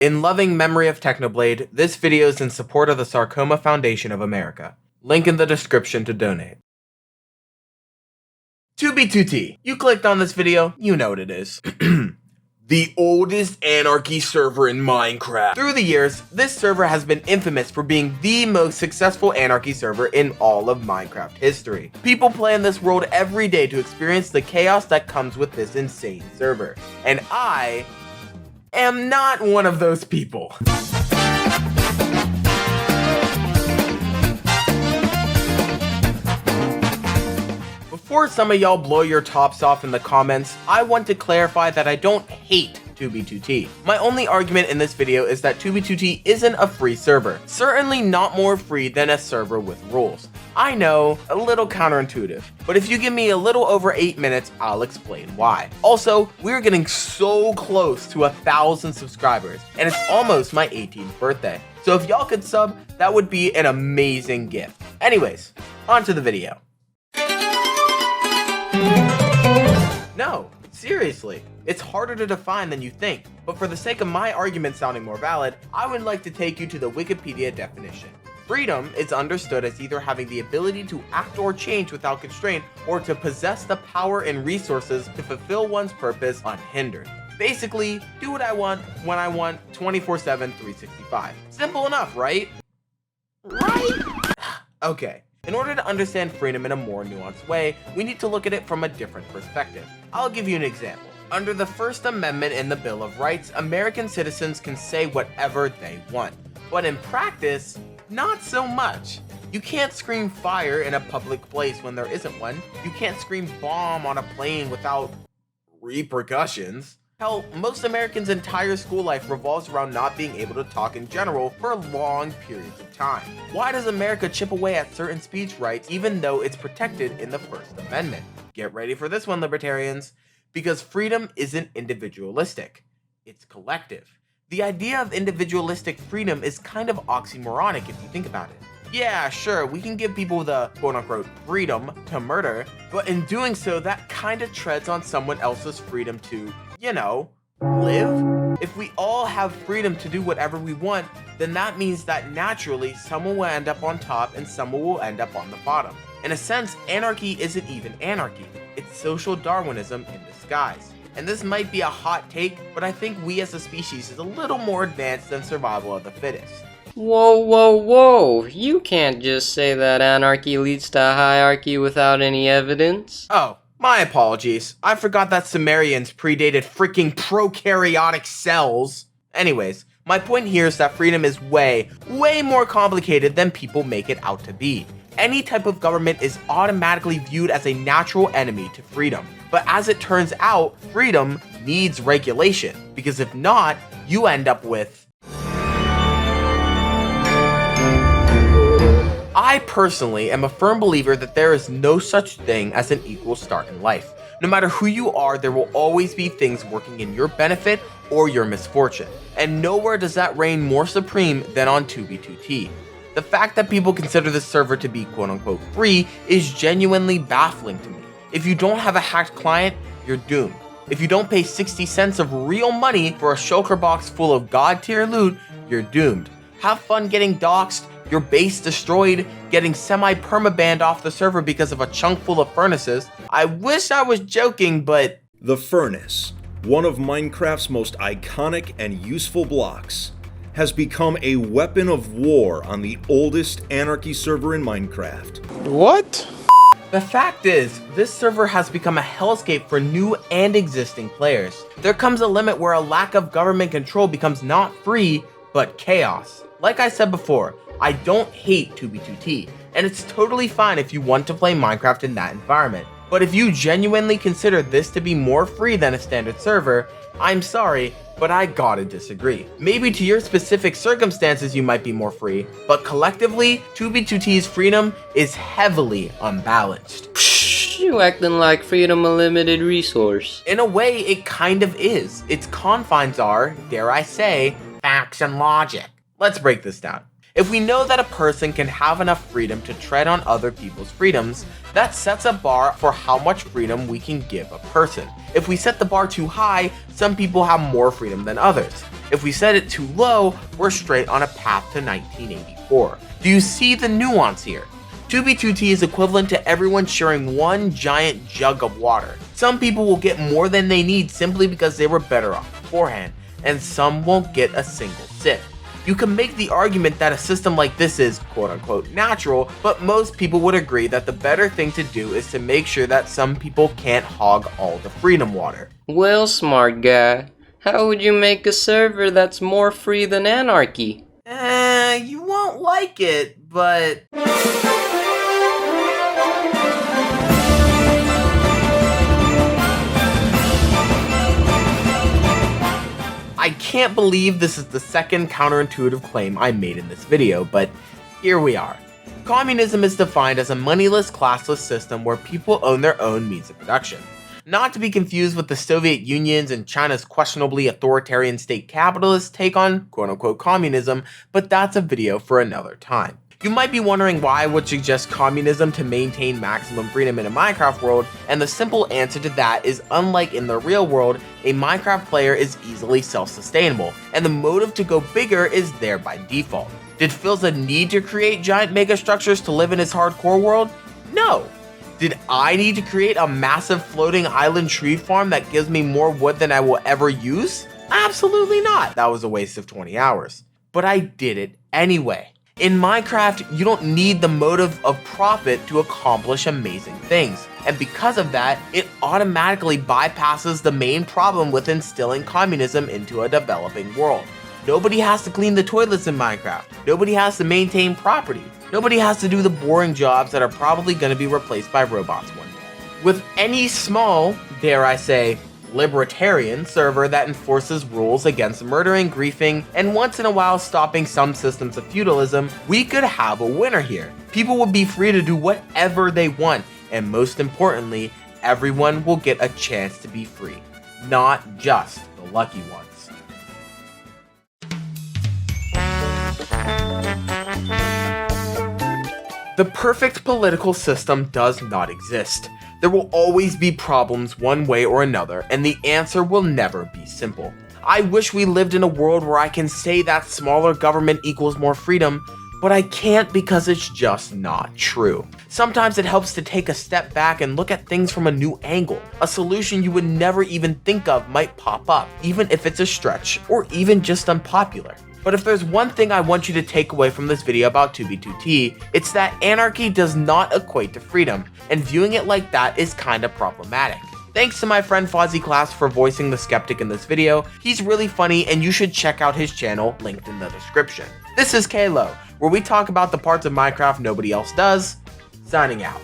In loving memory of Technoblade, this video is in support of the Sarcoma Foundation of America. Link in the description to donate. 2B2T. You clicked on this video, you know what it is. The oldest Anarchy server in Minecraft. Through the years, this server has been infamous for being the most successful Anarchy server in all of Minecraft history. People play in this world every day to experience the chaos that comes with this insane server. And I am not one of those people. Before some of y'all blow your tops off in the comments, I want to clarify that I don't hate 2B2T. My only argument in this video is that 2B2T isn't a free server. Certainly not more free than a server with rules. I know, a little counterintuitive, but if you give me a little over 8 minutes, I'll explain why. Also, we're getting so close to 1,000 subscribers, and it's almost my 18th birthday. So if y'all could sub, that would be an amazing gift. Anyways, on to the video. No, seriously, it's harder to define than you think, but for the sake of my argument sounding more valid, I would like to take you to the Wikipedia definition. Freedom is understood as either having the ability to act or change without constraint, or to possess the power and resources to fulfill one's purpose unhindered. Basically, do what I want, when I want, 24/7, 365. Simple enough, right? Right? Okay. In order to understand freedom in a more nuanced way, we need to look at it from a different perspective. I'll give you an example. Under the First Amendment in the Bill of Rights, American citizens can say whatever they want. But in practice, not so much. You can't scream fire in a public place when there isn't one. You can't scream bomb on a plane without repercussions. Hell, most Americans' entire school life revolves around not being able to talk in general for long periods of time. Why does America chip away at certain speech rights even though it's protected in the First Amendment? Get ready for this one, libertarians. Because freedom isn't individualistic, it's collective. The idea of individualistic freedom is kind of oxymoronic if you think about it. Yeah, sure, we can give people the quote-unquote freedom to murder, but in doing so, that kind of treads on someone else's freedom to, you know, live? If we all have freedom to do whatever we want, then that means that naturally someone will end up on top and someone will end up on the bottom. In a sense, anarchy isn't even anarchy, it's social Darwinism in disguise. And this might be a hot take, but I think we as a species is a little more advanced than survival of the fittest. Whoa, whoa, whoa! You can't just say that anarchy leads to hierarchy without any evidence. Oh, my apologies. I forgot that Sumerians predated freaking prokaryotic cells. Anyways, my point here is that freedom is way more complicated than people make it out to be. Any type of government is automatically viewed as a natural enemy to freedom. But as it turns out, freedom needs regulation, because if not, you end up with... I personally am a firm believer that there is no such thing as an equal start in life. No matter who you are, there will always be things working in your benefit or your misfortune. And nowhere does that reign more supreme than on 2B2T. The fact that people consider this server to be quote-unquote free is genuinely baffling to me. If you don't have a hacked client, you're doomed. If you don't pay 60 cents of real money for a shulker box full of god tier loot, you're doomed. Have fun getting doxxed, your base destroyed, getting semi-permabanned off the server because of a chunk full of furnaces. I wish I was joking, but... The furnace, one of Minecraft's most iconic and useful blocks, has become a weapon of war on the oldest Anarchy server in Minecraft. What? The fact is, this server has become a hellscape for new and existing players. There comes a limit where a lack of government control becomes not free, but chaos. Like I said before, I don't hate 2B2T, and it's totally fine if you want to play Minecraft in that environment. But if you genuinely consider this to be more free than a standard server, I'm sorry, but I gotta disagree. Maybe to your specific circumstances you might be more free, but collectively, 2B2T's freedom is heavily unbalanced. You acting like freedom a limited resource. In a way, it kind of is. Its confines are, dare I say, facts and logic. Let's break this down. If we know that a person can have enough freedom to tread on other people's freedoms, that sets a bar for how much freedom we can give a person. If we set the bar too high, some people have more freedom than others. If we set it too low, we're straight on a path to 1984. Do you see the nuance here? 2B2T is equivalent to everyone sharing one giant jug of water. Some people will get more than they need simply because they were better off beforehand, and some won't get a single sip. You can make the argument that a system like this is quote-unquote natural, but most people would agree that the better thing to do is to make sure that some people can't hog all the freedom water. Well, smart guy, how would you make a server that's more free than Anarchy? You won't like it, but... I can't believe this is the second counterintuitive claim I made in this video, but here we are. Communism is defined as a moneyless, classless system where people own their own means of production. Not to be confused with the Soviet Union's and China's questionably authoritarian state capitalist take on quote-unquote communism, but that's a video for another time. You might be wondering why I would suggest communism to maintain maximum freedom in a Minecraft world, and the simple answer to that is unlike in the real world, a Minecraft player is easily self-sustainable, and the motive to go bigger is there by default. Did Philza need to create giant megastructures to live in his hardcore world? No. Did I need to create a massive floating island tree farm that gives me more wood than I will ever use? Absolutely not. That was a waste of 20 hours. But I did it anyway. In Minecraft, you don't need the motive of profit to accomplish amazing things, and because of that, it automatically bypasses the main problem with instilling communism into a developing world. Nobody has to clean the toilets in Minecraft. Nobody has to maintain property. Nobody has to do the boring jobs that are probably going to be replaced by robots one day. With any small, dare I say, libertarian server that enforces rules against murdering, griefing, and once in a while stopping some systems of feudalism, we could have a winner here. People would be free to do whatever they want, and most importantly, everyone will get a chance to be free, not just the lucky ones. The perfect political system does not exist. There will always be problems one way or another, and the answer will never be simple. I wish we lived in a world where I can say that smaller government equals more freedom, but I can't because it's just not true. Sometimes it helps to take a step back and look at things from a new angle. A solution you would never even think of might pop up, even if it's a stretch or even just unpopular. But if there's one thing I want you to take away from this video about 2B2T, it's that anarchy does not equate to freedom, and viewing it like that is kinda problematic. Thanks to my friend FozzyClass for voicing the skeptic in this video. He's really funny and you should check out his channel, linked in the description. This is Kalo, where we talk about the parts of Minecraft nobody else does. Signing out.